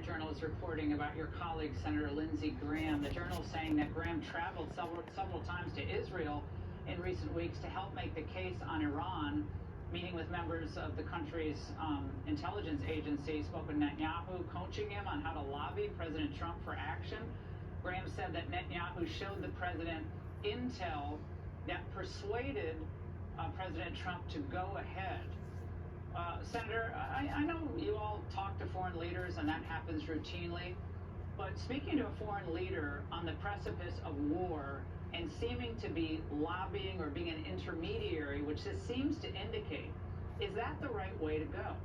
Journal is reporting about your colleague, Senator Lindsey Graham. The Journal is saying that Graham traveled several times to Israel in recent weeks to help make the case on Iran, meeting with members of the country's intelligence agency, spoke with Netanyahu, coaching him on how to lobby President Trump for action. Graham said that Netanyahu showed the president intel that persuaded President Trump to go ahead. Senator, I know you all talk to foreign leaders, and that happens routinely, but speaking to a foreign leader on the precipice of war and seeming to be lobbying or being an intermediary, which this seems to indicate, is that the right way to go?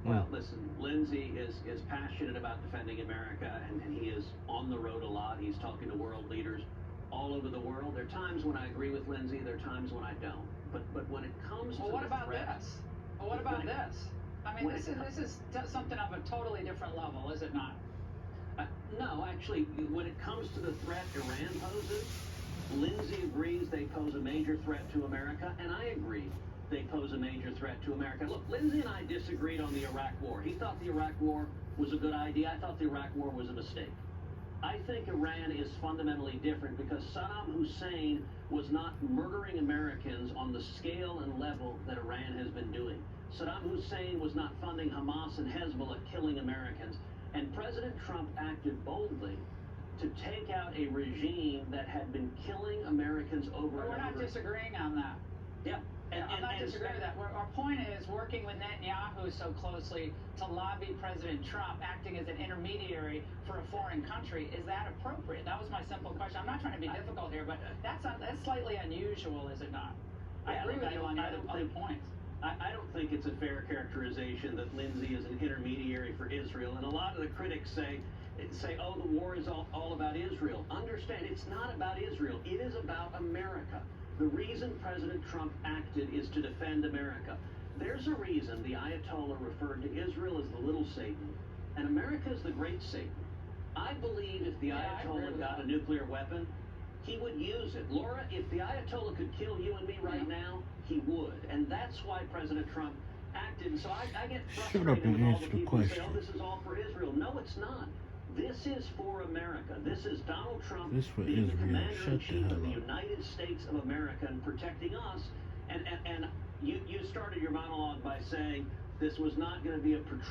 Well, listen, Lindsey is passionate about defending America, and he is on the road a lot. He's talking to world leaders all over the world. There are times when I agree with Lindsey, there are times when I don't. But when it comes to what the about threat, this? Well, what about this? I mean, this is something of a totally different level, is it not? No, actually, when it comes to the threat Iran poses, Lindsey agrees they pose a major threat to America, and I agree they pose a major threat to America. Look, Lindsey and I disagreed on the Iraq War. He thought the Iraq War was a good idea. I thought the Iraq War was a mistake. I think Iran is fundamentally different because Saddam Hussein was not murdering Americans on the scale and level that Iran has been doing. Saddam Hussein was not funding Hamas and Hezbollah killing Americans. And President Trump acted boldly to take out a regime that had been killing Americans over and over. We're not disagreeing on that. Yeah. I'm not disagreeing with that. Our point is working with Netanyahu so closely to lobby President Trump, acting as an intermediary for a foreign country. Is that appropriate? That was my simple question. I'm not trying to be difficult here, but that's slightly unusual, is it not? I agree with you on the other points. I don't think it's a fair characterization that Lindsey is an intermediary for Israel. And a lot of the critics say, oh, the war is all about Israel. Understand, it's not about Israel. It is about America. The reason President Trump acted is to defend America. There's a reason the Ayatollah referred to Israel as the little Satan, and America is the great Satan. I believe if the Ayatollah got a nuclear weapon, he would use it. Laura, if the Ayatollah could kill you and me right now, he would. And that's why President Trump acted. And so I get frustrated with all the people who say, oh, this is all for Israel. No, it's not. This is for America. This is Donald Trump being the commander-in-chief of the United States of America and protecting us. And you started your monologue by saying this was not going to be a portrayal